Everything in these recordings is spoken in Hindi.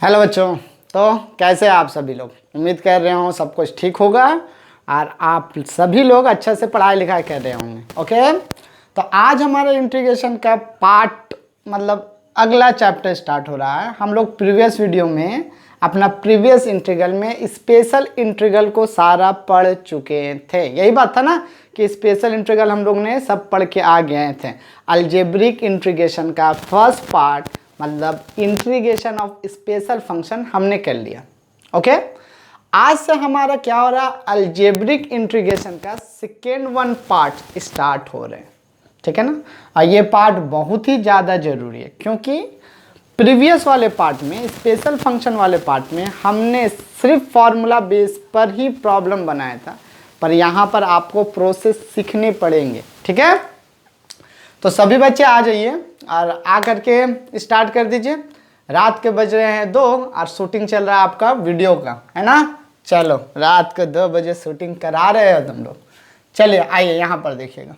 हेलो बच्चों। तो कैसे हैं आप सभी लोग? उम्मीद कर रहे हो सब कुछ ठीक होगा और आप सभी लोग अच्छे से पढ़ाई लिखाई कर रहे होंगे। ओके, तो आज हमारे इंटीग्रेशन का पार्ट मतलब अगला चैप्टर स्टार्ट हो रहा है। हम लोग प्रीवियस वीडियो में अपना प्रीवियस इंटीग्रल में स्पेशल इंटीग्रल को सारा पढ़ चुके थे। यही बात था ना कि स्पेशल इंटीग्रल हम लोग ने सब पढ़ के आ गए थे। अलजेब्रिक इंटीग्रेशन का फर्स्ट पार्ट मतलब इंटीग्रेशन ऑफ स्पेशल फंक्शन हमने कर लिया। ओके, आज से हमारा क्या हो रहा है, अलजेब्रिक इंटीग्रेशन का सेकेंड वन पार्ट स्टार्ट हो रहे हैं। ठीक है ना, और ये पार्ट बहुत ही ज़्यादा जरूरी है क्योंकि प्रीवियस वाले पार्ट में स्पेशल फंक्शन वाले पार्ट में हमने सिर्फ फॉर्मूला बेस पर ही प्रॉब्लम बनाया था, पर यहाँ पर आपको प्रोसेस सीखने पड़ेंगे। ठीक है, तो सभी बच्चे आ जाइए और आ करके स्टार्ट कर दीजिए। रात के बज रहे हैं 2 और शूटिंग चल रहा है आपका वीडियो का, है ना। चलो, रात को 2 बजे शूटिंग करा रहे हो तुम लोग। चलिए आइए यहाँ पर देखिएगा।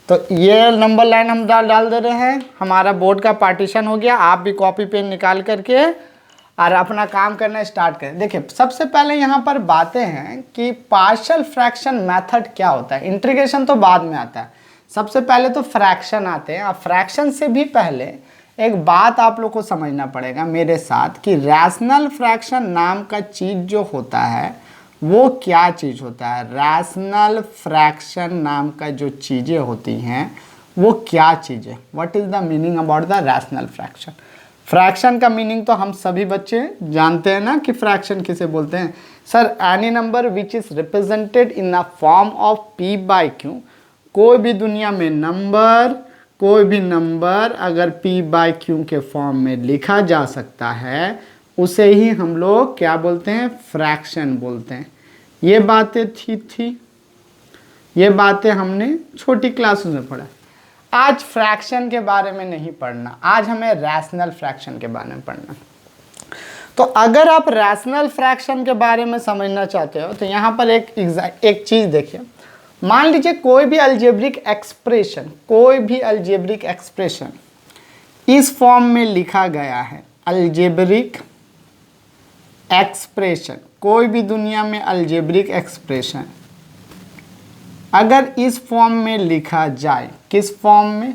तो ये नंबर लाइन हम डाल दे रहे हैं। हमारा बोर्ड का पार्टीशन हो गया। आप भी कॉपी पेन निकाल करके और अपना काम करना स्टार्ट करें। देखिए, सबसे पहले यहाँ पर बातें हैं कि पार्शियल फ्रैक्शन मेथड क्या होता है। इंटीग्रेशन तो बाद में आता है, सबसे पहले तो फ्रैक्शन आते हैं। और फ्रैक्शन से भी पहले एक बात आप लोग को समझना पड़ेगा मेरे साथ कि रैशनल फ्रैक्शन नाम का चीज़ जो होता है वो क्या चीज़ होता है। रैशनल फ्रैक्शन नाम का जो चीज़ें होती हैं वो क्या चीज़ है। What is the meaning about the rational fraction. Fraction का मीनिंग तो हम सभी बच्चे जानते हैं ना कि फ्रैक्शन किसे बोलते हैं। Sir, any number which is represented in the form of P by Q. कोई भी दुनिया में नंबर, कोई भी नंबर अगर p बाई क्यू के फॉर्म में लिखा जा सकता है उसे ही हम लोग क्या बोलते हैं, फ्रैक्शन बोलते हैं। ये बातें थी ये बातें हमने छोटी क्लासेस में पढ़ा। आज फ्रैक्शन के बारे में नहीं पढ़ना, आज हमें रैशनल फ्रैक्शन के बारे में पढ़ना। तो अगर आप रैशनल फ्रैक्शन के बारे में समझना चाहते हो तो यहाँ पर एक चीज़ देखिए। मान लीजिए कोई भी अलजेब्रिक एक्सप्रेशन इस फॉर्म में लिखा गया है। अलजेब्रिक एक्सप्रेशन, कोई भी दुनिया में अलजेब्रिक एक्सप्रेशन अगर इस फॉर्म में लिखा जाए, किस फॉर्म में,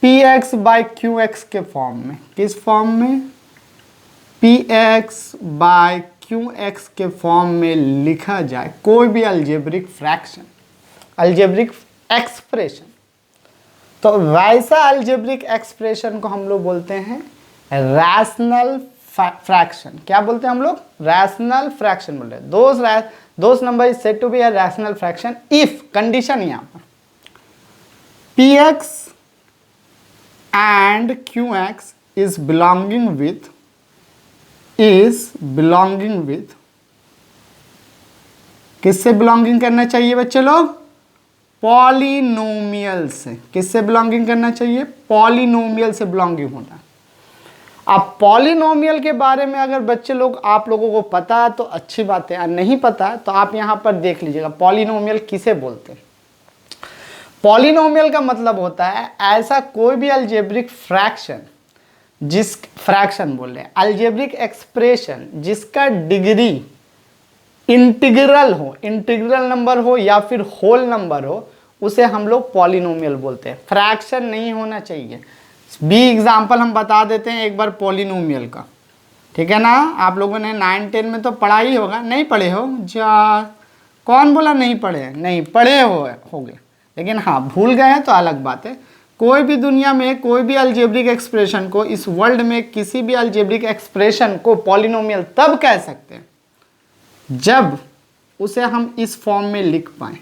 px बाई qx के फॉर्म में। किस फॉर्म में, px बाई qx के फॉर्म में लिखा जाए कोई भी अलजेब्रिक फ्रैक्शन, अलजेब्रिक एक्सप्रेशन, तो वैसा अलजेब्रिक एक्सप्रेशन को हम लोग बोलते हैं रैशनल फ्रैक्शन। क्या बोलते हैं हम लोग, रैशनल फ्रैक्शन बोलते हैं। Those number is said to be a rational fraction if, condition यहाँ पर px and qx is belonging with किससे बिलोंगिंग करना चाहिए बच्चे लोग, पॉलिनोमियल से। किससे बिलोंगिंग करना चाहिए, पॉलिनोमियल से बिलोंगिंग होना। अब पॉलिनोमियल के बारे में अगर बच्चे लोग आप लोगों को पता है तो अच्छी बात है, और नहीं पता है तो आप यहाँ पर देख लीजिएगा पॉलिनोमियल किसे बोलते हैं। पॉलिनोमियल का मतलब होता है ऐसा कोई भी अलजेब्रिक फ्रैक्शन, जिस फ्रैक्शन बोल रहे हैं, अलजेब्रिक एक्सप्रेशन जिसका डिग्री इंटीग्रल हो, इंटीग्रल नंबर हो या फिर होल नंबर हो, उसे हम लोग पॉलिनोमियल बोलते हैं। फ्रैक्शन नहीं होना चाहिए। बी एग्जाम्पल हम बता देते हैं एक बार पॉलिनोमियल का, ठीक है ना। आप लोगों ने 9-10 में तो पढ़ा ही होगा, नहीं पढ़े हो जा, कौन बोला नहीं पढ़े, नहीं पढ़े होगे, लेकिन हाँ भूल गए हैं तो अलग बात है। कोई भी दुनिया में कोई भी अलजेब्रिक एक्सप्रेशन को, इस वर्ल्ड में किसी भी अलजेब्रिक एक्सप्रेशन को पॉलिनोमियल तब कह सकते हैं जब उसे हम इस फॉर्म में लिख पाएँ,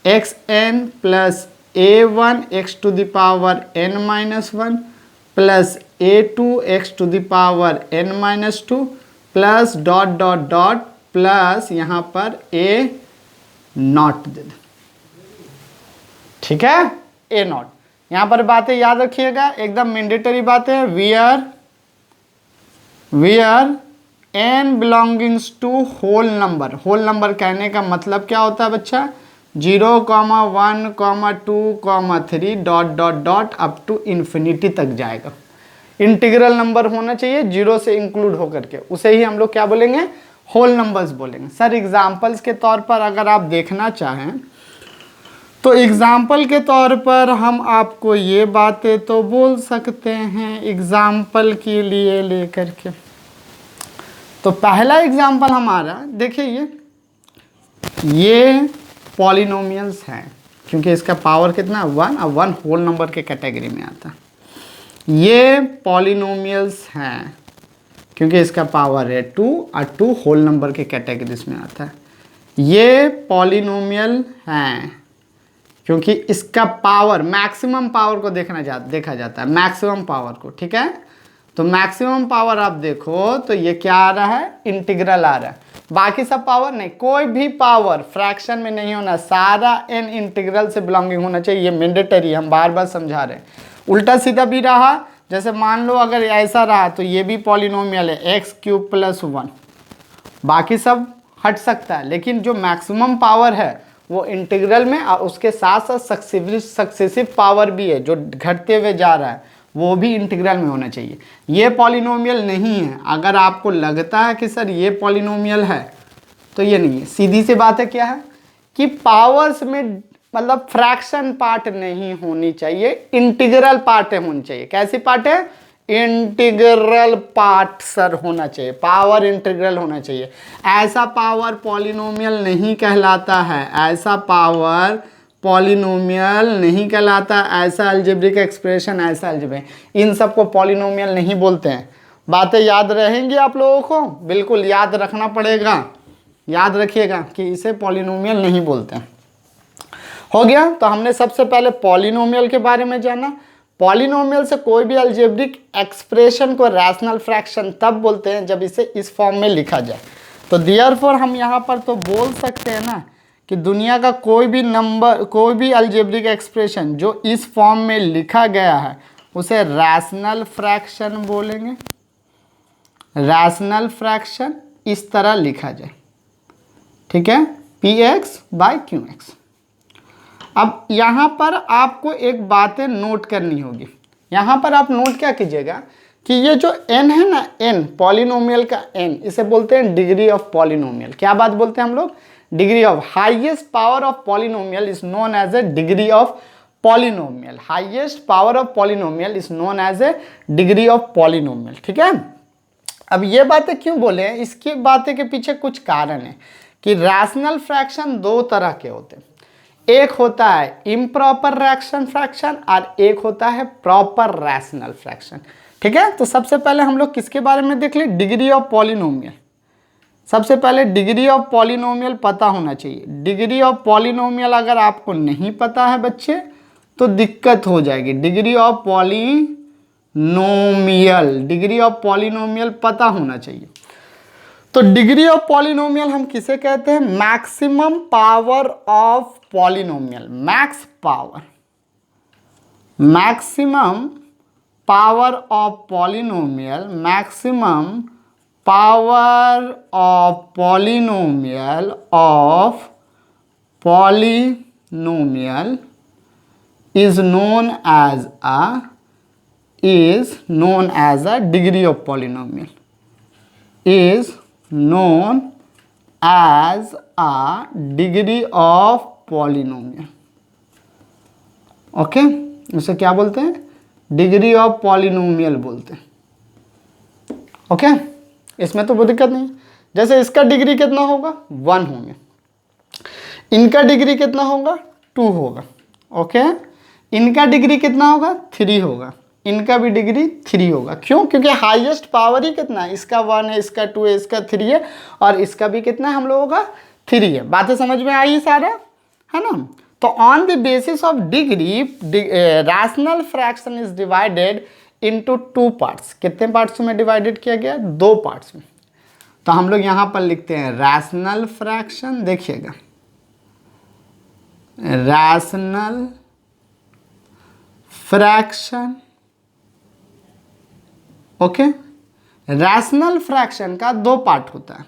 xn plus a1 x to the power n minus 1 plus a2 x to the power n minus 2 plus dot dot dot plus यहाँ पर a नॉट दे दे। ठीक है, a नॉट। यहाँ पर बातें याद रखिएगा, एकदम मैंडेटरी बातें। Where n belongings to whole number. Whole number कहने का मतलब क्या होता है बच्चा, 0, 1, 2, 3 dot dot dot up to infinity तक जाएगा। इंटीग्रल नंबर होना चाहिए जीरो से इंक्लूड होकर के, उसे ही हम लोग क्या बोलेंगे, होल नंबर्स बोलेंगे। सर एग्जाम्पल्स के तौर पर अगर आप देखना चाहें तो एग्जाम्पल के तौर पर हम आपको ये बातें तो बोल सकते हैं एग्जाम्पल के लिए लेकर के। तो पहला एग्जाम्पल हमारा देखिए, ये पॉलिनोमियल्स हैं क्योंकि इसका पावर कितना है 1, और 1 होल नंबर के कैटेगरी में आता है। ये पॉलिनोमियल्स हैं क्योंकि इसका पावर है 2, और 2 होल नंबर के कैटेगरीज में आता है। ये पॉलिनोमियल हैं क्योंकि इसका पावर, मैक्सिमम पावर को देखा जाता है, मैक्सिमम पावर को, ठीक है। तो मैक्सिमम पावर आप देखो तो ये क्या आ रहा है, इंटीग्रल आ रहा है। बाकी सब पावर नहीं, कोई भी पावर फ्रैक्शन में नहीं होना, सारा n इंटीग्रल से बिलोंगिंग होना चाहिए, ये मैंडेटरी, हम बार बार समझा रहे हैं। उल्टा सीधा भी रहा, जैसे मान लो अगर ऐसा रहा तो ये भी पॉलिनोमियल है x³ + 1, बाकी सब हट सकता है, लेकिन जो मैक्सिमम पावर है वो इंटीग्रल में, और उसके साथ साथ सक्सेसिव पावर भी है जो घटते हुए जा रहा है, वो भी इंटीग्रल में होना चाहिए। ये पॉलिनोमियल नहीं है। अगर आपको लगता है कि सर ये पॉलिनोमियल है तो ये नहीं है। सीधी सी बात है क्या है कि पावर्स में मतलब फ्रैक्शन पार्ट नहीं होनी चाहिए, इंटीग्रल पार्ट होनी चाहिए। कैसी पार्ट है, इंटीग्रल पार्ट सर होना चाहिए, पावर इंटीग्रल होना चाहिए। ऐसा पावर पॉलिनोमियल नहीं कहलाता है, ऐसा पावर पॉलिनोमियल नहीं कहलाता, ऐसा अलजेब्रिक एक्सप्रेशन, ऐसा अलजेब्रिक, इन सबको पॉलिनोमियल नहीं बोलते हैं। बातें याद रहेंगी आप लोगों को, बिल्कुल याद रखना पड़ेगा, याद रखिएगा कि इसे पॉलिनोमियल नहीं बोलते हैं। हो गया। तो हमने सबसे पहले पॉलिनोमियल के बारे में जाना। पॉलिनोमियल से कोई भी अलजेब्रिक एक्सप्रेशन को रैशनल फ्रैक्शन तब बोलते हैं जब इसे इस फॉर्म में लिखा जाए। तो देयरफॉर हम यहाँ पर तो बोल सकते हैं ना कि दुनिया का कोई भी नंबर, कोई भी अलजेब्रिक एक्सप्रेशन जो इस फॉर्म में लिखा गया है उसे रैशनल फ्रैक्शन बोलेंगे। रैशनल फ्रैक्शन इस तरह लिखा जाए, ठीक है, px/qx। अब यहाँ पर आपको एक बातें नोट करनी होगी। यहाँ पर आप नोट क्या कीजिएगा कि ये जो n है ना, n पॉलिनोमियल का n, इसे बोलते हैं डिग्री ऑफ पॉलिनोमियल। क्या बात बोलते हैं हम लोग, degree of, highest power of polynomial is known as a degree of polynomial. Highest power of polynomial is known as a degree of polynomial, ठीक है। अब ये बातें क्यों बोले हैं, इसकी बातें के पीछे कुछ कारण है कि रैशनल फ्रैक्शन दो तरह के होते हैं। एक होता है इम्प्रॉपर रैशनल फ्रैक्शन और एक होता है प्रॉपर रैशनल फ्रैक्शन, ठीक है। तो सबसे पहले हम लोग किसके बारे में देख ले, डिग्री ऑफ पॉलिनोमियल। सबसे पहले डिग्री ऑफ पॉलिनोमियल पता होना चाहिए। डिग्री ऑफ पॉलिनोमियल अगर आपको नहीं पता है बच्चे तो दिक्कत हो जाएगी। Degree of polynomial, degree of polynomial पता होना चाहिए। तो डिग्री ऑफ पॉलिनोमियल हम किसे कहते हैं, maximum power of polynomial. Max power, maximum power of polynomial, maximum power of polynomial of polynomial is known as a degree of polynomial, is known as a degree of polynomial, okay. उसे क्या बोलते हैं, डिग्री ऑफ पॉलिनोमियल बोलते हैं, ओके। इसमें तो कोई दिक्कत नहीं। जैसे इसका डिग्री कितना होगा 1 होंगे, इनका डिग्री कितना होगा 2 होगा, ओके। इनका डिग्री कितना होगा 3 होगा, इनका भी डिग्री 3 होगा। क्यों, क्योंकि हाईएस्ट पावर ही कितना है, इसका 1 है, इसका 2 है, इसका 3 है, और इसका भी कितना है हम लोगों का 3 है। बातें समझ में आई सारा, है ना। तो on the basis of degree rational fraction is divided into 2 parts. कितने पार्ट्स में डिवाइडेड किया गया, 2 पार्ट्स में। तो हम लोग यहां पर लिखते हैं रैशनल फ्रैक्शन, देखिएगा rational fraction, okay. Rational fraction का 2 पार्ट होता है।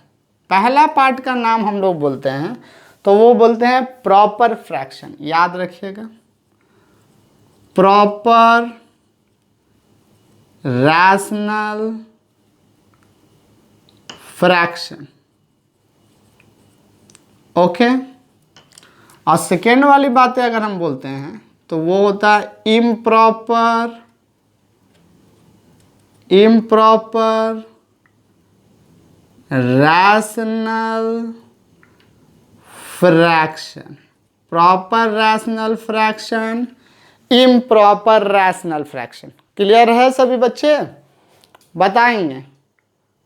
पहला पार्ट का नाम हम लोग बोलते हैं, तो वो बोलते हैं प्रॉपर फ्रैक्शन, याद रखिएगा, प्रॉपर रैशनल फ्रैक्शन। ओके, और सेकेंड वाली बातें अगर हम बोलते हैं तो वो होता है improper rational fraction, proper rational fraction, improper rational fraction. Clear है सभी बच्चे? बताएंगे,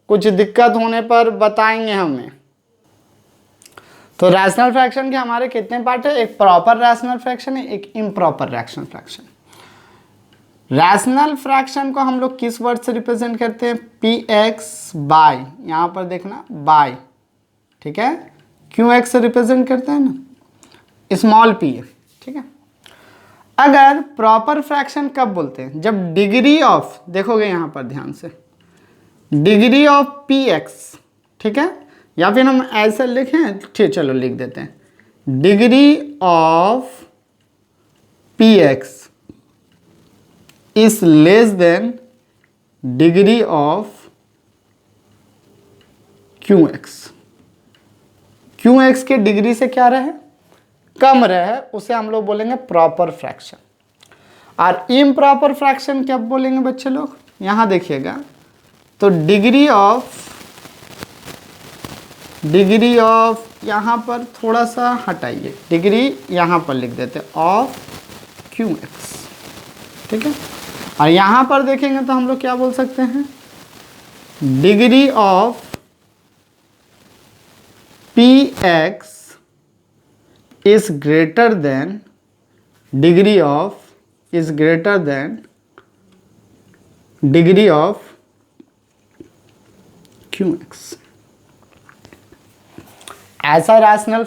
कुछ दिक्कत होने पर बताएंगे हमें। तो रैशनल फ्रैक्शन के हमारे कितने पार्ट है? एक प्रॉपर रैशनल फ्रैक्शन है, एक improper rational fraction. Rational fraction को हम लोग किस वर्ड से रिप्रेजेंट करते हैं? पी एक्स बाय, यहां पर देखना बाय, ठीक है, क्यों एक्स से रिप्रेजेंट करते हैं ना, स्मॉल पी है, ठीक है। अगर प्रॉपर फ्रैक्शन कब बोलते हैं? जब डिग्री ऑफ, देखोगे यहां पर ध्यान से, डिग्री ऑफ पी एक्स, ठीक है, या फिर हम ऐसे लिखें, ठीक, चलो लिख देते हैं, degree of P x is less than degree of Q x. Q x के डिग्री से क्या रहे? कम रहे, उसे हम लोग बोलेंगे प्रॉपर फ्रैक्शन। और इम्प्रॉपर फ्रैक्शन क्या बोलेंगे बच्चे लोग? यहां देखिएगा, तो डिग्री ऑफ यहां पर थोड़ा सा हटाइए, डिग्री यहां पर लिख देते ऑफ क्यू एक्स, ठीक है। और यहां पर देखेंगे तो हम लोग क्या बोल सकते हैं? Degree of P x is greater than degree of Q x. ऐसा रैशनल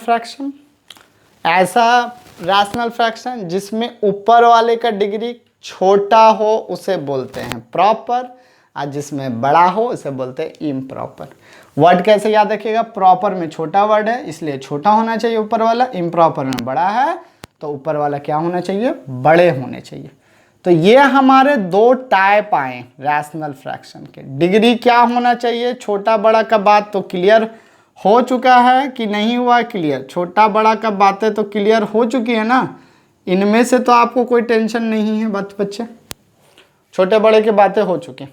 फ्रैक्शन जिसमें ऊपर वाले का डिग्री छोटा हो उसे बोलते हैं प्रॉपर, और जिसमें बड़ा हो उसे बोलते हैं इम्प्रॉपर। वर्ड कैसे याद रखिएगा? प्रॉपर में छोटा वर्ड है इसलिए छोटा होना चाहिए ऊपर वाला, इम्प्रॉपर में बड़ा है तो ऊपर वाला क्या होना चाहिए? बड़े होने चाहिए। तो ये हमारे दो टाइप आए रैशनल फ्रैक्शन के। डिग्री क्या होना चाहिए? छोटा बड़ा का बात तो क्लियर हो चुका है कि नहीं हुआ क्लियर? छोटा बड़ा का बातें तो क्लियर हो चुकी है ना, इनमें से तो आपको कोई टेंशन नहीं है बच्चे, छोटे बड़े की बातें हो चुकी।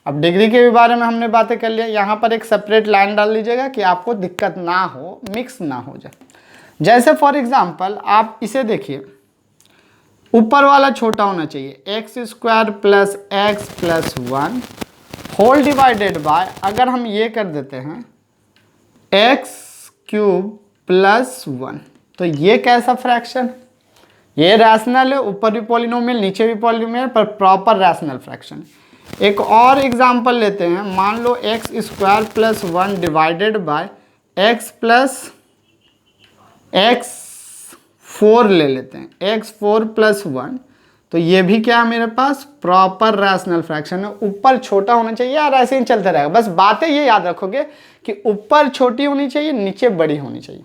अब डिग्री के भी बारे में हमने बातें कर लिया, यहाँ पर एक सेपरेट लाइन डाल लीजिएगा कि आपको दिक्कत ना हो, मिक्स ना हो जाए। जैसे फॉर एग्जांपल आप इसे देखिए, ऊपर वाला छोटा होना चाहिए, x square plus x plus 1 whole divided by, अगर हम ये कर देते हैं एक्स क्यूब प्लस 1, तो ये कैसा फ्रैक्शन? ये रैशनल है, ऊपर भी पॉलिनोमियल नीचे भी पॉलिनोमियल, पर प्रॉपर रैशनल फ्रैक्शन। एक और एग्जांपल लेते हैं, मान लो x square plus 1 divided by x plus x 4 ले लेते हैं, x4 प्लस 1, तो ये भी क्या है मेरे पास? प्रॉपर रैशनल फ्रैक्शन है। ऊपर छोटा होना चाहिए और ऐसे ही चलते रहेगा, बस बातें ये याद रखोगे कि ऊपर छोटी होनी चाहिए नीचे बड़ी होनी चाहिए।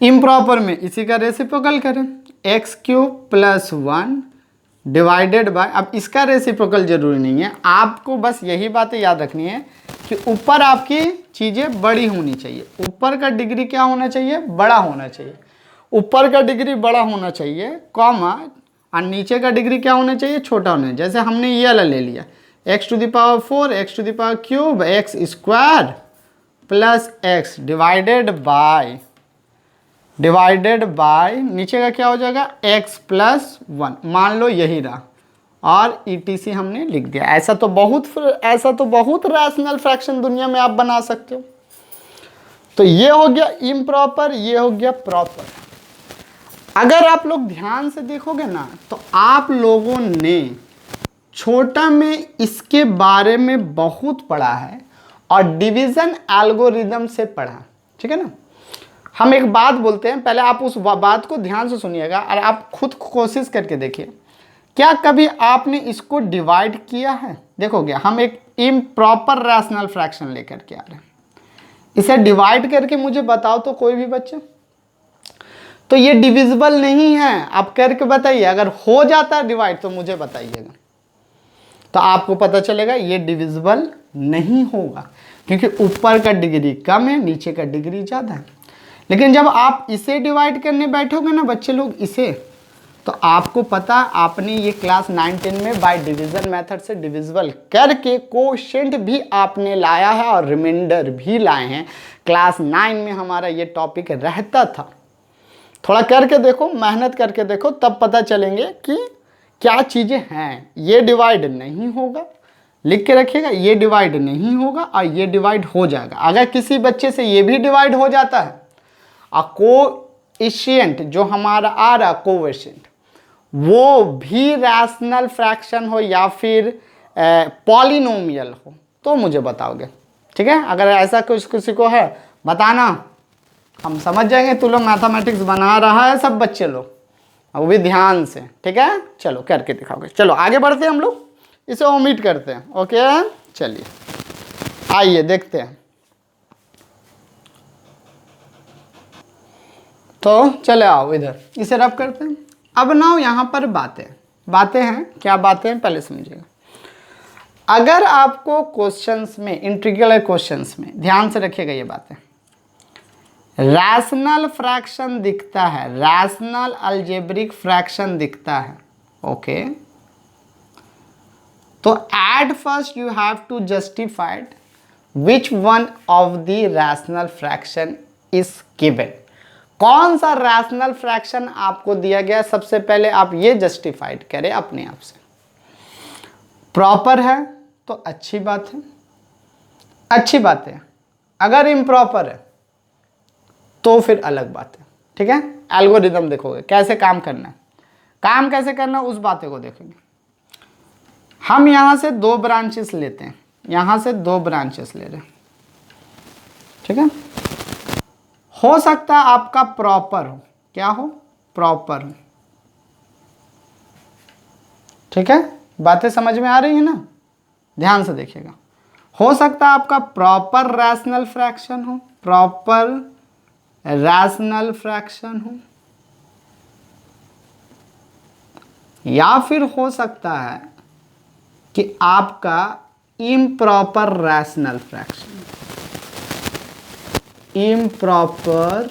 इम्प्रॉपर में इसी का रेसिप्रोकल करें, x cube plus 1 divided bye, अब इसका रेसिप्रोकल जरूरी नहीं है, आपको बस यही बातें याद रखनी है कि ऊपर आपकी चीज़ें बड़ी होनी चाहिए, ऊपर का डिग्री क्या होना चाहिए? बड़ा होना चाहिए। ऊपर का डिग्री बड़ा होना चाहिए, कॉमा, और नीचे का डिग्री क्या होना चाहिए? छोटा होना चाहिए। जैसे हमने ये वाला ले लिया, x to the power 4 x to the power cube x square plus x divided by नीचे का क्या हो जाएगा? x प्लस 1, मान लो यही रहा, और ETC हमने लिख दिया। ऐसा तो बहुत रैशनल फ्रैक्शन दुनिया में आप बना सकते हो। तो ये हो गया इम्प्रॉपर, ये हो गया प्रॉपर। अगर आप लोग ध्यान से देखोगे ना, तो आप लोगों ने छोटा में इसके बारे में बहुत पढ़ा है और डिवीजन एल्गोरिदम से पढ़ा, ठीक है ना। हम एक बात बोलते हैं, पहले आप उस बात को ध्यान से सुनिएगा और आप खुद कोशिश करके देखिए, क्या कभी आपने इसको डिवाइड किया है? देखोगे हम एक इम्प्रॉपर रैशनल फ्रैक्शन लेकर के आ रहे हैं, इसे डिवाइड करके मुझे बताओ तो कोई भी बच्चे, तो ये डिविजिबल नहीं है। आप करके बताइए, अगर हो जाता है डिवाइड तो मुझे बताइएगा। तो आपको पता चलेगा ये डिविजिबल नहीं होगा, क्योंकि ऊपर का डिग्री कम है, नीचे का डिग्री ज़्यादा है। लेकिन जब आप इसे डिवाइड करने बैठोगे ना बच्चे लोग इसे, तो आपको पता आपने ये क्लास 9-10 में बाय डिवीजन मेथड से डिविजिबल करके कोशेंट भी आपने लाया है और रिमाइंडर भी लाए हैं। क्लास 9 में हमारा ये टॉपिक रहता था। थोड़ा करके देखो, मेहनत करके देखो, तब पता चलेंगे कि क्या चीज़ें हैं। ये डिवाइड नहीं होगा, लिख के रखिएगा, ये डिवाइड नहीं होगा और ये डिवाइड हो जाएगा। अगर किसी बच्चे से ये भी डिवाइड हो जाता है और कोएफिशिएंट जो हमारा आ रहा कोएफिशिएंट वो भी रैशनल फ्रैक्शन हो या फिर पॉलिनोमियल हो, तो मुझे बताओगे, ठीक है। अगर ऐसा कुछ किसी को है बताना, हम समझ जाएंगे तू लोग मैथमेटिक्स बना रहा है सब बच्चे लोग, वो भी ध्यान से, ठीक है। चलो करके दिखाओगे। चलो आगे बढ़ते हैं, हम लोग इसे ओमिट करते हैं। ओके चलिए आइए देखते हैं। तो चले आओ इधर, इसे रब करते हैं। अब ना यहाँ पर बातें हैं, क्या बातें हैं पहले समझिएगा। अगर आपको क्वेश्चंस में, इंटीग्रल क्वेश्चंस में, ध्यान से रखिएगा ये बातें, रैशनल फ्रैक्शन दिखता है, रैशनल अलजेब्रिक फ्रैक्शन दिखता है, ओके, तो at first you have to justified which one of the rational fraction is given. कौन सा रैशनल फ्रैक्शन आपको दिया गया, सबसे पहले आप ये जस्टिफाइड करें अपने आप से। प्रॉपर है तो अच्छी बात है, अच्छी बात है। अगर इम्प्रॉपर है तो फिर अलग बात है, ठीक है। एल्गोरिदम देखोगे कैसे काम करना है, काम कैसे करना है उस बातें को देखेंगे। हम यहां से 2 ब्रांचेस लेते हैं, यहां से 2 ब्रांचेस ले रहे हैं, ठीक है। हो सकता है आपका प्रॉपर हो, क्या हो, प्रॉपर हो, ठीक है। बातें समझ में आ रही है ना, ध्यान से देखिएगा। हो सकता है आपका प्रॉपर रैशनल फ्रैक्शन हो, प्रॉपर रैशनल फ्रैक्शन हो, या फिर हो सकता है कि आपका improper rational fraction, improper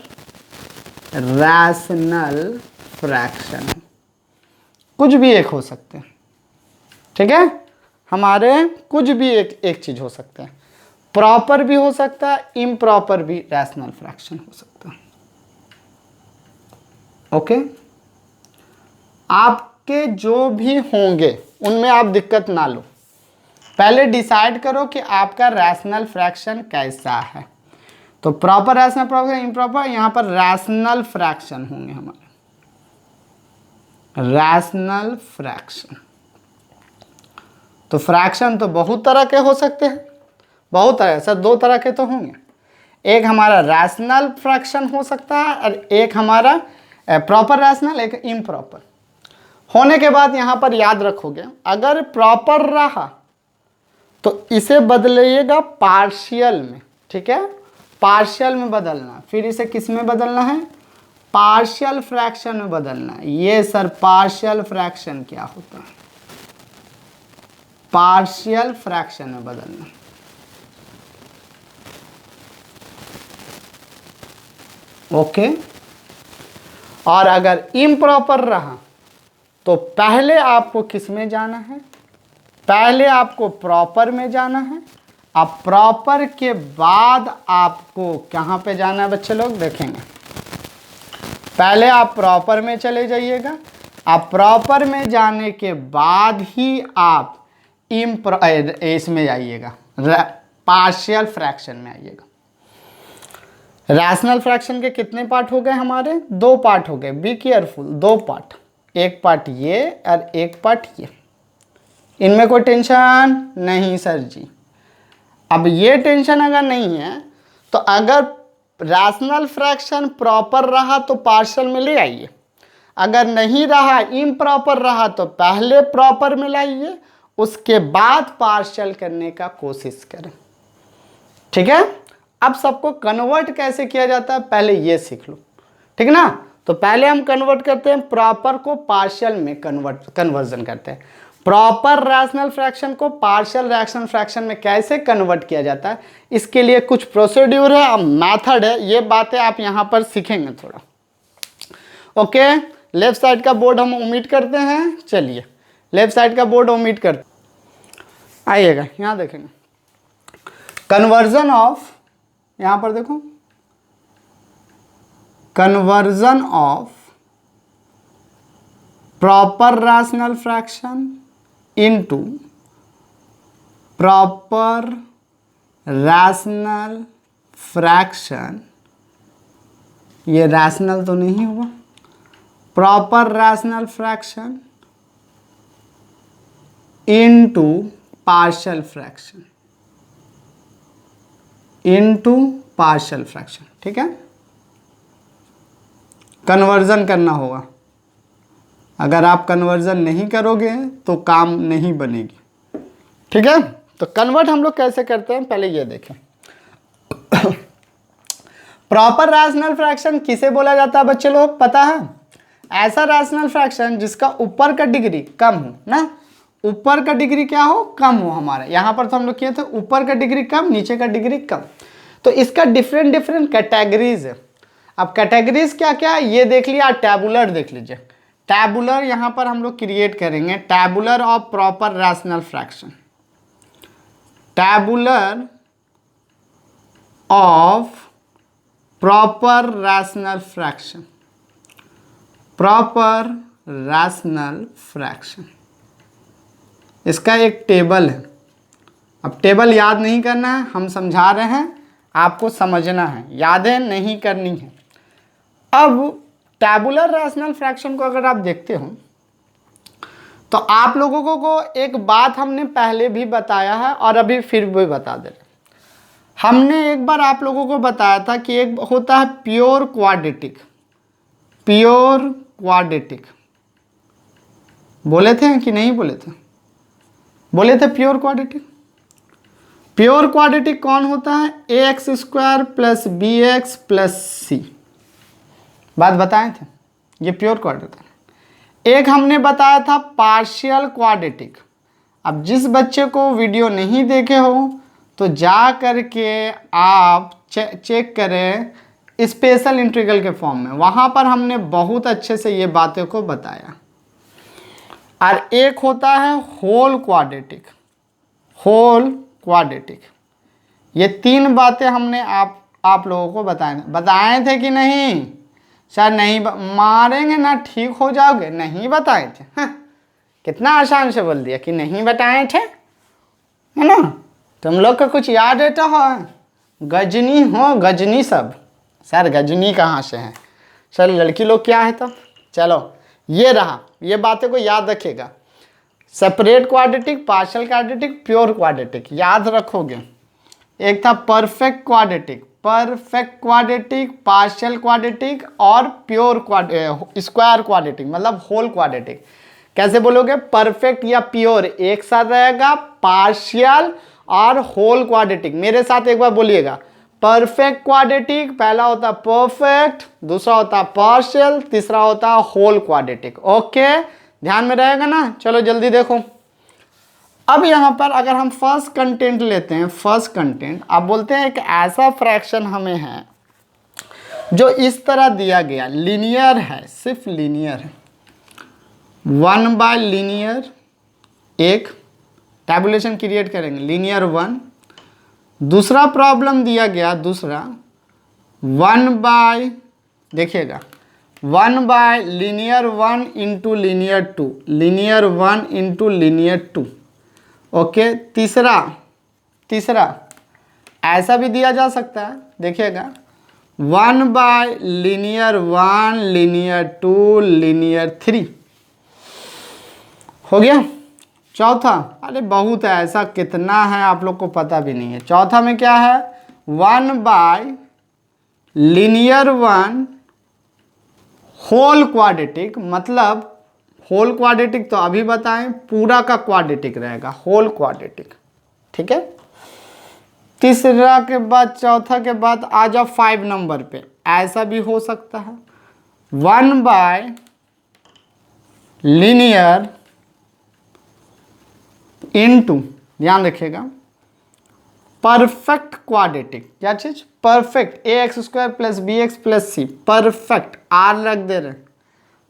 rational fraction, कुछ भी एक हो सकते हैं, ठीक है। हमारे कुछ भी एक चीज हो सकता है, प्रॉपर भी हो सकता है, इम्प्रॉपर भी रैशनल फ्रैक्शन हो सकता है, ओके। आपके जो भी होंगे उनमें आप दिक्कत ना लो, पहले डिसाइड करो कि आपका रैशनल फ्रैक्शन कैसा है। तो प्रॉपर रैशनल, प्रॉपर इम्प्रॉपर, यहां पर रैशनल फ्रैक्शन होंगे हमारे, रैशनल फ्रैक्शन। तो फ्रैक्शन तो बहुत तरह के हो सकते हैं, बहुत तरह, सर 2 तरह के तो होंगे। एक हमारा रैशनल फ्रैक्शन हो सकता है और एक हमारा प्रॉपर रैशनल, एक इम्प्रॉपर। होने के बाद यहां पर याद रखोगे, अगर प्रॉपर रहा तो इसे बदलिएगा पार्शियल में, ठीक है, पार्शियल में बदलना, फिर इसे किस में बदलना है, पार्शियल फ्रैक्शन में बदलना है। ये सर पार्शियल फ्रैक्शन क्या होता है, पार्शियल फ्रैक्शन में बदलना, ओके। और अगर इम्प्रॉपर रहा तो पहले आपको किस में जाना है, पहले आपको प्रॉपर में जाना है, अब प्रॉपर के बाद आपको कहाँ पे जाना है बच्चे लोग देखेंगे। पहले आप प्रॉपर में चले जाइएगा, आप प्रॉपर में जाने के बाद ही आप इसमें आइएगा, पार्शियल फ्रैक्शन में आइएगा। रैशनल फ्रैक्शन के कितने पार्ट हो गए हमारे, 2 पार्ट हो गए, बी केयरफुल, 2 पार्ट, एक पार्ट ये और एक पार्ट ये। इनमें कोई टेंशन नहीं सर जी। अब ये टेंशन अगर नहीं है तो अगर रैशनल फ्रैक्शन प्रॉपर रहा तो पार्शियल में ले आइए, अगर नहीं रहा, इम्प्रॉपर रहा, तो पहले प्रॉपर में लाइए, उसके बाद पार्शियल करने का कोशिश करें, ठीक है। अब सबको कन्वर्ट कैसे किया जाता है पहले ये सीख लो, ठीक ना। तो पहले हम कन्वर्ट करते हैं, प्रॉपर को पार्शियल में कन्वर्जन करते हैं। प्रॉपर रैशनल फ्रैक्शन को पार्शियल रैशनल फ्रैक्शन में कैसे कन्वर्ट किया जाता है, इसके लिए कुछ प्रोसीड्यूर है और मेथड है, ये बातें आप यहाँ पर सीखेंगे थोड़ा। ओके, लेफ्ट साइड का बोर्ड हम ओमिट करते हैं। चलिए लेफ्ट साइड का बोर्ड ओमिट करते, आइएगा यहाँ देखेंगे कन्वर्जन ऑफ, यहाँ पर देखो conversion of proper rational fraction into proper rational fraction, ये रैशनल तो नहीं हुआ, proper rational fraction into partial fraction, into partial fraction. ठीक है, कन्वर्जन करना होगा, अगर आप कन्वर्जन नहीं करोगे तो काम नहीं बनेगी। ठीक है, तो कन्वर्ट हम लोग कैसे करते हैं पहले ये देखें। प्रॉपर रैशनल फ्रैक्शन किसे बोला जाता है बच्चे लोग पता है? ऐसा रैशनल फ्रैक्शन जिसका ऊपर का डिग्री कम हो ना, ऊपर का डिग्री क्या हो, कम हो। हमारा यहाँ पर तो हम लोग किए थे ऊपर का डिग्री कम, नीचे का डिग्री कम, तो इसका डिफरेंट डिफरेंट कैटेगरीज है। अब कैटेगरीज क्या क्या है ये देख लिया, टैबुलर देख लीजिए। टैबुलर यहाँ पर हम लोग क्रिएट करेंगे, tabular of proper rational fraction, tabular of proper rational fraction, proper rational fraction, इसका एक टेबल है। अब टेबल याद नहीं करना है, हम समझा रहे हैं, आपको समझना है, यादें नहीं करनी है। अब टैबुलर रैशनल फ्रैक्शन को अगर आप देखते हो तो आप लोगों को एक बात हमने पहले भी बताया है और अभी फिर भी बता दे रहे। हमने एक बार आप लोगों को बताया था कि एक होता है प्योर क्वाड्रेटिक, प्योर क्वाड्रेटिक, बोले थे कि नहीं बोले थे? बोले थे प्योर क्वाड्रेटिक। प्योर क्वाड्रेटिक कौन होता है? ax² plus bx plus c, बात बताए थे, ये प्योर क्वाड्रेटिक। एक हमने बताया था पार्शियल क्वाड्रेटिक। अब जिस बच्चे को वीडियो नहीं देखे हो तो जा करके आप चेक करें स्पेशल इंटीग्रल के फॉर्म में, वहाँ पर हमने बहुत अच्छे से ये बातें को बताया। और एक होता है होल क्वाड्रेटिक, होल क्वाड्रेटिक। ये तीन बातें हमने आप लोगों को बताए थे कि नहीं? शायद नहीं, मारेंगे ना ठीक हो जाओगे, नहीं बताए थे। हाँ, कितना आसान से बोल दिया कि नहीं बताए थे, है ना? तुम लोग का कुछ याद रहता हो? गजनी हो, गजनी सब। सर गजनी कहाँ से है सर? लड़की लोग क्या है तब? चलो ये रहा, ये बातें को याद रखिएगा। Separate quadratic, partial quadratic, pure quadratic याद रखोगे। एक था perfect quadratic, perfect quadratic, partial quadratic और प्योर स्क्वायर क्वाड्रेटिक, मतलब होल क्वाड्रेटिक। कैसे बोलोगे? परफेक्ट या प्योर एक साथ रहेगा, पार्शियल और होल क्वाड्रेटिक। मेरे साथ एक बार बोलिएगा, परफेक्ट क्वाड्रेटिक पहला होता है परफेक्ट, दूसरा होता है पार्शियल, तीसरा होता है होल क्वाड्रेटिक। ओके, ध्यान में रहेगा ना? चलो जल्दी देखो। अब यहाँ पर अगर हम फर्स्ट कंटेंट लेते हैं, फर्स्ट कंटेंट आप बोलते हैं एक ऐसा फ्रैक्शन हमें है जो इस तरह दिया गया, लीनियर है, सिर्फ लीनियर है, 1/लीनियर, एक टैबुलेशन क्रिएट करेंगे लीनियर 1। दूसरा प्रॉब्लम दिया गया, दूसरा 1/, देखिएगा 1/लीनियर 1 into linear 2, linear 1 into linear 2। Okay, तीसरा ऐसा भी दिया जा सकता है, देखिएगा 1/लीनियर 1, लीनियर 2, लीनियर 3 हो गया। चौथा, अरे बहुत है, ऐसा कितना है आप लोग को पता भी नहीं है। चौथा में क्या है? 1/लीनियर 1 होल क्वाड्रेटिक, मतलब होल क्वाड्रेटिक तो अभी बताएं, पूरा का क्वाड्रेटिक रहेगा, होल क्वाड्रेटिक। ठीक है, तीसरा के बाद, चौथा के बाद आ जाओ 5 नंबर पे, ऐसा भी हो सकता है 1/लीनियर इनटू, ध्यान रखिएगा, परफेक्ट क्वाड्रेटिक, क्या चीज, perfect, a x square plus b x plus c, perfect, आर रख दे रहे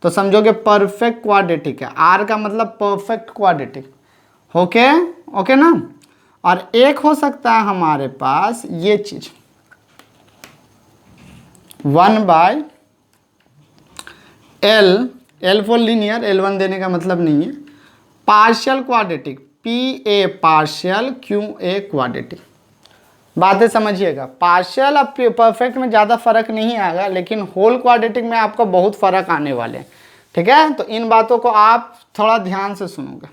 तो समझोगे परफेक्ट क्वाड्रेटिक है, आर का मतलब परफेक्ट क्वाड्रेटिक। ओके, ओके ना। और एक हो सकता है हमारे पास ये चीज 1/L, L for linear, L1 देने का मतलब नहीं है, partial quadratic, PA partial QA quadratic. बातें समझिएगा, पार्शियल अब परफेक्ट में ज़्यादा फर्क नहीं आएगा, लेकिन होल क्वाड्रेटिक में आपको बहुत फर्क आने वाले हैं, ठीक है। तो इन बातों को आप थोड़ा ध्यान से सुनोगे।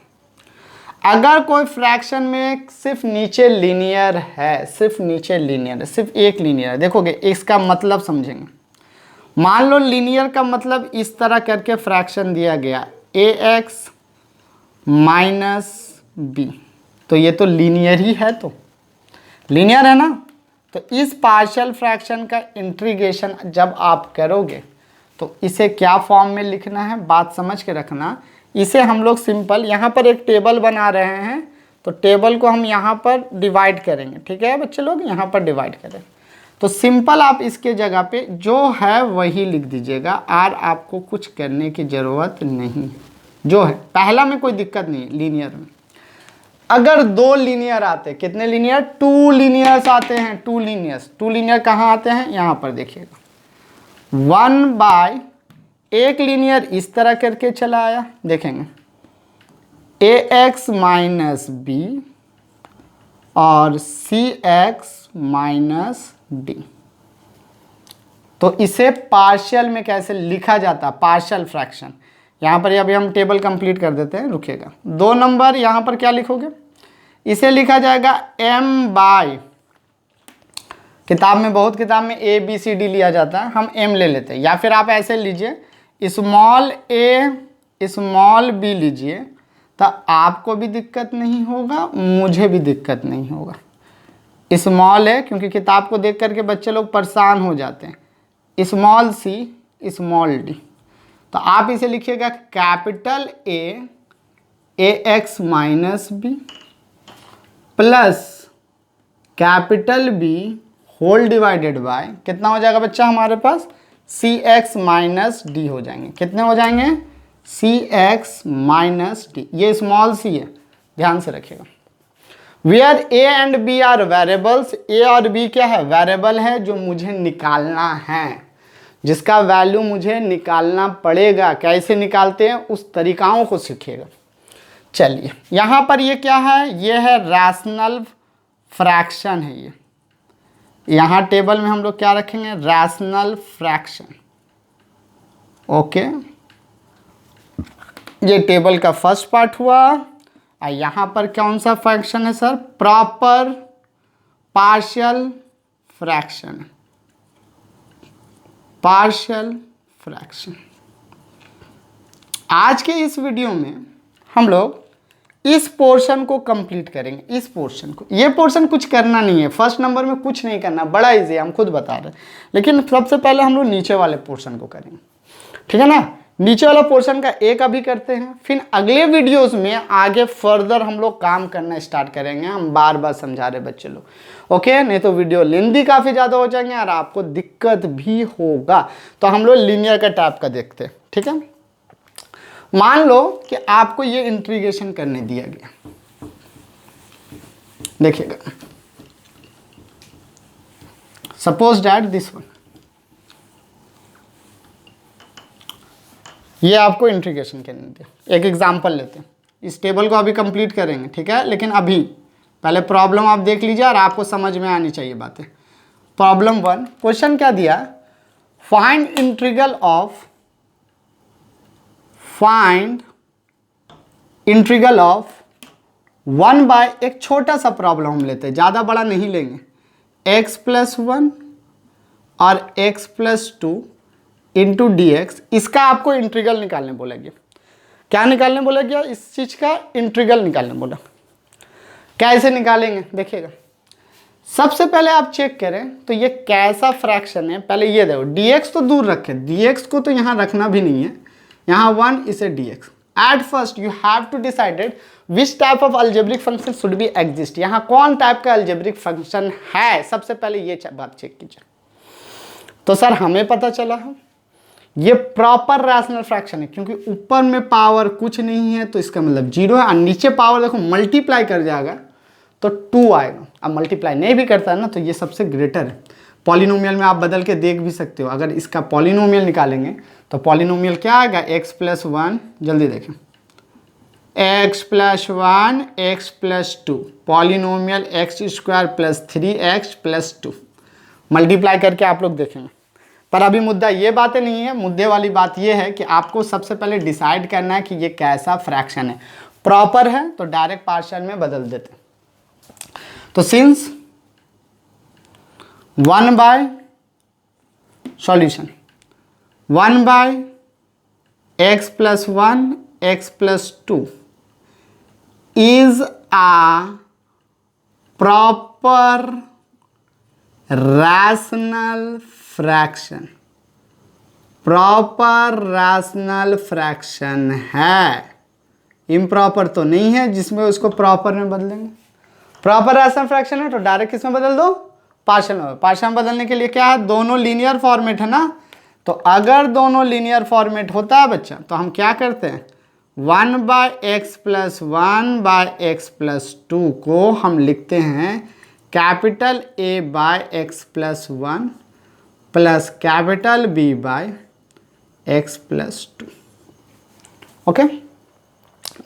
अगर कोई फ्रैक्शन में सिर्फ नीचे लीनियर है, सिर्फ नीचे लीनियर है, सिर्फ एक लीनियर है, देखोगे इसका मतलब समझेंगे। मान लो लीनियर का मतलब इस तरह करके फ्रैक्शन दिया गया AX माइनस B, तो ये तो लीनियर ही है, तो लीनियर है ना। तो इस पार्शियल फ्रैक्शन का इंटीग्रेशन जब आप करोगे तो इसे क्या फॉर्म में लिखना है, बात समझ के रखना। इसे हम लोग सिंपल यहाँ पर एक टेबल बना रहे हैं, तो टेबल को हम यहाँ पर डिवाइड करेंगे, ठीक है बच्चे लोग, यहाँ पर डिवाइड करें। तो सिंपल आप इसके जगह पे जो है वही लिख दीजिएगा, और आपको कुछ करने की ज़रूरत नहीं, जो है पहला में कोई दिक्कत नहीं है। लीनियर में अगर दो लीनियर आते, कितने लीनियर, 2 लीनियर्स आते हैं, 2 लीनियर्स, 2 लीनियर कहाँ आते हैं, यहाँ पर देखिएगा, 1/, एक लीनियर इस तरह करके चला आया, देखेंगे AX माइनस B और CX माइनस D। तो इसे पार्शियल में कैसे लिखा जाता है, पार्शियल फ्रैक्शन। यहाँ पर अभी हम टेबल कंप्लीट कर देते हैं, रुकिएगा। 2 नंबर यहाँ पर क्या लिखोगे, इसे लिखा जाएगा M/, किताब में, बहुत किताब में ABCD लिया जाता है, हम M ले लेते हैं, या फिर आप ऐसे लीजिए स्मॉल a स्मॉल b लीजिए, तो आपको भी दिक्कत नहीं होगा, मुझे भी दिक्कत नहीं होगा। स्मॉल है क्योंकि किताब को देख करके बच्चे लोग परेशान हो जाते हैं, स्मॉल c स्मॉल d, तो आप इसे लिखिएगा capital A AX minus B plus capital B whole divided by, कितना हो जाएगा बच्चा हमारे पास, CX माइनस D हो जाएंगे। कितने हो जाएंगे, CX माइनस D, ये स्मॉल c है, ध्यान से रखिएगा। Where A and B are variables, A और B क्या है, वेरिएबल है जो मुझे निकालना है, जिसका वैल्यू मुझे निकालना पड़ेगा। कैसे निकालते हैं उस तरीकाओं को सीखिएगा। चलिए यहाँ पर ये क्या है, ये है रैशनल फ्रैक्शन है। ये यहाँ टेबल में हम लोग क्या रखेंगे, रैशनल फ्रैक्शन। ओके, ये टेबल का फर्स्ट पार्ट हुआ। और यहाँ पर कौन सा फ्रैक्शन है sir, proper partial fraction, partial fraction. आज के इस वीडियो में हम लोग इस पोर्शन को कंप्लीट करेंगे, इस पोर्शन को। ये पोर्शन कुछ करना नहीं है, फर्स्ट नंबर में कुछ नहीं करना, बड़ा इजी है, हम खुद बता रहे हैं। लेकिन सबसे पहले हम लोग नीचे वाले पोर्शन को करेंगे, ठीक है ना। नीचे वाला पोर्शन का एक अभी करते हैं, फिर अगले वीडियोस में आगे फर्दर हम लोग काम करना स्टार्ट करेंगे। हम बार बार समझा रहे बच्चे लोग, ओके, नहीं तो वीडियो लेंदी काफ़ी ज़्यादा हो जाएंगे और आपको दिक्कत भी होगा। तो हम लोग लीनियर का टाइप का देखते हैं, ठीक है। मान लो कि आपको ये इंटीग्रेशन करने दिया गया, देखिएगा, सपोज दैट दिस वन, ये आपको इंटीग्रेशन करने दिया। एक एग्जांपल लेते हैं, इस टेबल को अभी कंप्लीट करेंगे, ठीक है। लेकिन अभी पहले प्रॉब्लम आप देख लीजिए और आपको समझ में आनी चाहिए बातें। प्रॉब्लम 1, क्वेश्चन क्या दिया, find integral of, find integral of 1/, एक छोटा सा प्रॉब्लम हम लेते हैं, ज़्यादा बड़ा नहीं लेंगे, x+1 और x+2 इंटू dx। इसका आपको इंटीग्रल निकालने बोलेंगे। क्या निकालने बोला गया, इस चीज़ का इंटीग्रल निकालने बोला। कैसे निकालेंगे देखिएगा। सबसे पहले आप चेक करें तो ये कैसा फ्रैक्शन है, पहले ये देखो, dx तो दूर रखें, dx को तो यहाँ रखना भी नहीं है, यहाँ 1, इसे dx। At first you have to decided which type of algebraic function should be exist, यहाँ कौन टाइप का अलजेब्रिक फंक्शन है, सबसे पहले ये बात चेक कीजिए। तो सर हमें पता चला है ये प्रॉपर रैशनल फ्रैक्शन है, क्योंकि ऊपर में पावर कुछ नहीं है तो इसका मतलब 0 है, और नीचे पावर देखो मल्टीप्लाई कर जाएगा तो 2 आएगा। अब मल्टीप्लाई नहीं भी करता है ना तो ये सबसे ग्रेटर है। पॉलिनोमियल में आप बदल के देख भी सकते हो, अगर इसका पॉलिनोमियल निकालेंगे तो पॉलिनोमियल क्या आएगा, x + 1, जल्दी देखें, x + 1 x + 2, polynomial x² + 3x + 2, multiply करके आप लोग देखेंगे। पर अभी मुद्दा ये बातें नहीं है, मुद्दे वाली बात ये है कि आपको सबसे पहले डिसाइड करना है कि ये कैसा फ्रैक्शन है। प्रॉपर है तो डायरेक्ट पार्शियल में बदल देते। तो since 1 by solution 1 by x + 1 x + 2 is a proper rational fraction, proper rational fraction है, इम्प्रॉपर तो नहीं है जिसमें उसको प्रॉपर में बदलेंगे। प्रॉपर रैशनल फ्रैक्शन है तो डायरेक्ट किसमें बदल दो, पार्शियल में। पार्शियल में बदलने के लिए क्या है, दोनों लीनियर फॉर्मेट है ना, तो अगर दोनों लीनियर फॉर्मेट होता है बच्चा तो हम क्या करते हैं, 1 बाय x + 1 बाय x + 2 को हम लिखते हैं capital A by x + 1 plus capital B by x + 2। Okay,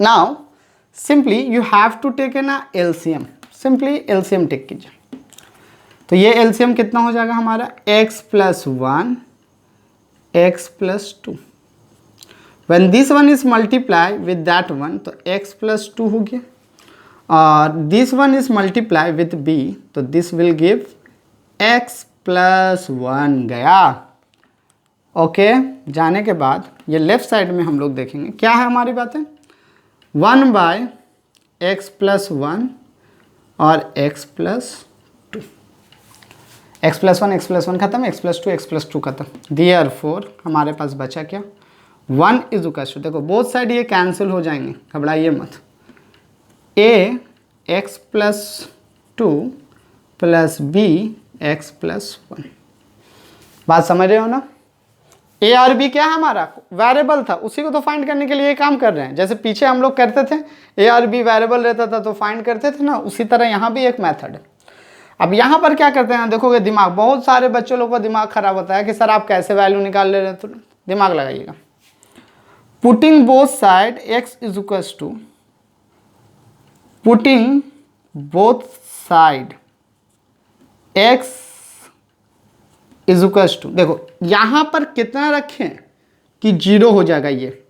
now simply you have to take an LCM, simply LCM take कीजिए। तो ये LCM कितना हो जाएगा हमारा, x + 1 x + 2, when this one is multiply with that one तो x + 2 हो गया, और this one is multiply with b तो this will give x + 1 गया। ओके, जाने के बाद ये लेफ्ट साइड में हम लोग देखेंगे क्या है हमारी बातें, 1 बाय x + 1 और x + 2, x + 1 x + 1 खत्म, x + 2 x + 2 खत्म। देयरफॉर हमारे पास बचा क्या, 1 = देखो बोथ साइड ये कैंसिल हो जाएंगे, घबराइए मत, a x + 2 plus b x + 1। बात समझ रहे हो ना, a और b क्या है हमारा, वेरिएबल था, उसी को तो फाइंड करने के लिए ये काम कर रहे हैं। जैसे पीछे हम लोग करते थे a और b वेरिएबल रहता था तो फाइंड करते थे ना, उसी तरह यहाँ भी एक मेथड है। अब यहाँ पर क्या करते हैं, देखोगे दिमाग, बहुत सारे बच्चों लोग का दिमाग खराब होता है कि सर आप कैसे वैल्यू निकाल ले रहे हैं, तो दिमाग लगाइएगा। Putting both side x = putting both side x = देखो यहाँ पर कितना रखें कि 0 हो जाएगा, ये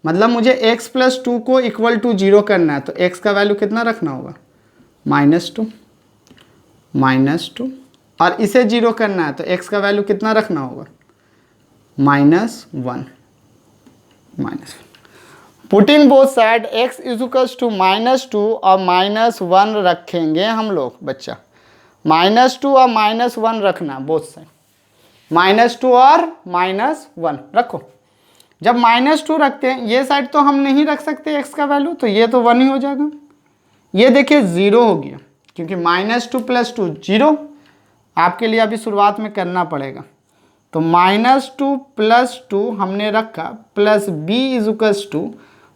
मतलब मुझे x + 2 को = 0 करना है तो x का वैल्यू कितना रखना होगा, -2 और इसे 0 करना है तो x का वैल्यू कितना रखना होगा, -1 पुटिंग बोथ साइड x = -2 और -1 रखेंगे हम लोग बच्चा, -2 और -1 रखना बोथ साइड, -2 और -1 रखो। जब -2 रखते हैं ये साइड तो हम नहीं रख सकते x का वैल्यू, तो ये तो 1 ही हो जाएगा। ये देखिए 0 हो गया क्योंकि -2 + 2 0, आपके लिए अभी शुरुआत में करना पड़ेगा। तो -2 + 2 हमने रखा प्लस b =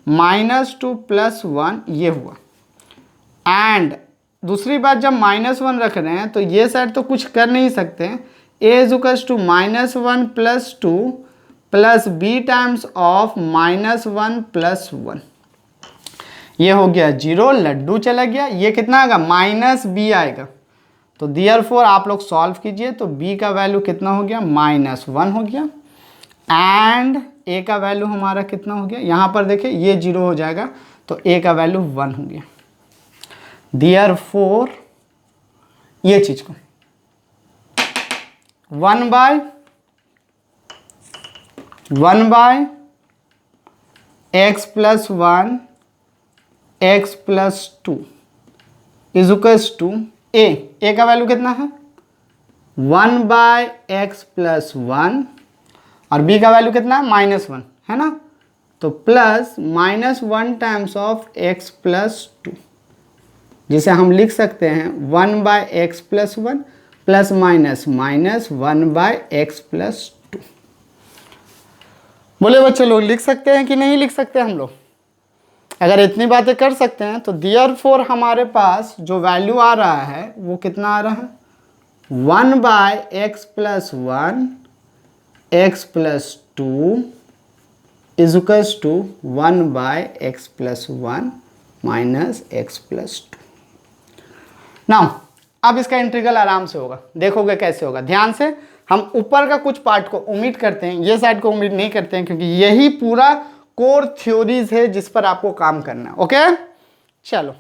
-2 + 1 ये हुआ। एंड दूसरी बात, जब -1 रख रहे हैं तो ये साइड तो कुछ कर नहीं सकते हैं, a = -1 + 2 plus b times of -1 + 1, ये हो गया 0, लड्डू चला गया। ये कितना आएगा, -b आएगा। तो देयरफॉर आप लोग सॉल्व कीजिए तो b का वैल्यू कितना हो गया, -1 हो गया, एंड a का वैल्यू हमारा कितना हो गया, यहाँ पर देखिए ये 0 हो जाएगा तो a का वैल्यू 1 हो गया। देयरफॉर ये चीज को 1 बाय x + 1 x + 2 = a का वैल्यू कितना है, 1 बाय x + 1 और b का वैल्यू कितना है, -1 है ना। तो plus -1 times of x plus 2, जिसे हम लिख सकते हैं 1/x plus 1 plus minus -1/x plus 2। बोले बच्चे लोग लिख सकते हैं कि नहीं लिख सकते हम लोग? अगर इतनी बातें कर सकते हैं तो देयरफॉर हमारे पास जो वैल्यू आ रहा है वो कितना आ रहा है? 1/x plus 1 x plus 2 is equals to 1/x plus 1 minus x plus 2। Now अब इसका इंटीग्रल आराम से होगा, देखोगे कैसे होगा। ध्यान से, हम ऊपर का कुछ पार्ट को ओमिट करते हैं, ये साइड को ओमिट नहीं करते हैं, क्योंकि यही पूरा कोर थ्योरीज है जिस पर आपको काम करना है। ओके, चलो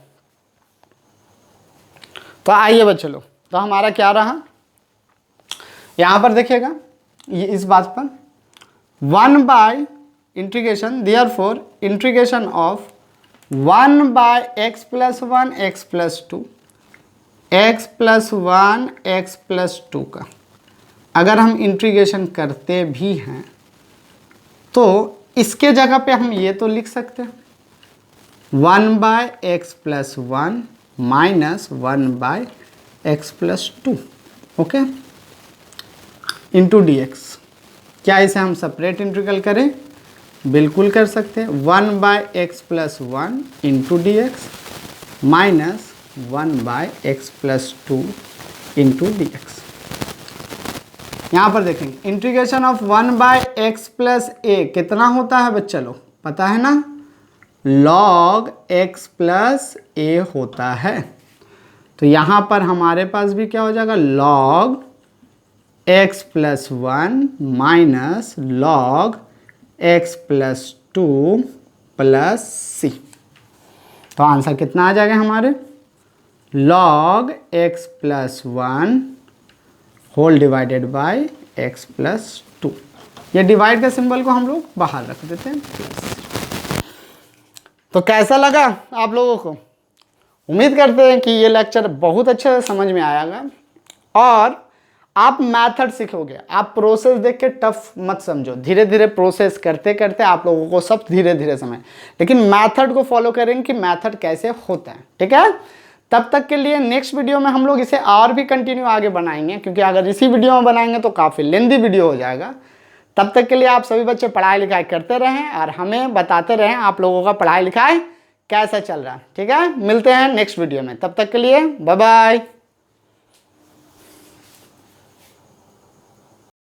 तो आइए बच्चों लोग, तो हमारा क्या रहा यहां पर देखिएगा, ये इस बात पर 1 bye integration, therefore integration of 1/x plus 1 x plus 2 x plus 1 x plus 2 का अगर हम इंटीग्रेशन करते भी हैं तो इसके जगह पे हम ये तो लिख सकते हैं 1/x plus 1 minus 1/x plus 2, okay, into dx। क्या इसे हम सेपरेट इंटीग्रल करें? बिल्कुल कर सकते हैं। 1/x plus 1 into dx minus 1/x plus 2 into dx। यहाँ पर देखेंगे integration of 1/x plus a कितना होता है बच्चा लोग, पता है ना? log x प्लस a होता है। तो यहाँ पर हमारे पास भी क्या हो जाएगा? log x plus 1 minus log x plus 2 plus c। तो आंसर कितना आ जाएगा हमारे? log x plus 1 whole divided by x plus 2। ये डिवाइड का सिंबल को हम लोग बाहर रख देते हैं। तो कैसा लगा आप लोगों को? उम्मीद करते हैं कि ये लेक्चर बहुत अच्छे से समझ में आएगा और आप मेथड सीखोगे। आप प्रोसेस देख के टफ मत समझो, धीरे धीरे प्रोसेस करते करते आप लोगों को सब धीरे धीरे समझ, लेकिन मेथड को फॉलो करेंगे कि मेथड कैसे होता है, ठीक है? तब तक के लिए नेक्स्ट वीडियो में हम लोग इसे और भी कंटिन्यू आगे बनाएंगे, क्योंकि अगर इसी वीडियो में बनाएंगे तो काफ़ी लेंदी वीडियो हो जाएगा। तब तक के लिए आप सभी बच्चे पढ़ाई लिखाई करते रहें और हमें बताते रहें आप लोगों का पढ़ाई लिखाई कैसा चल रहा है, ठीक है? मिलते हैं नेक्स्ट वीडियो में, तब तक के लिए बाय बाय।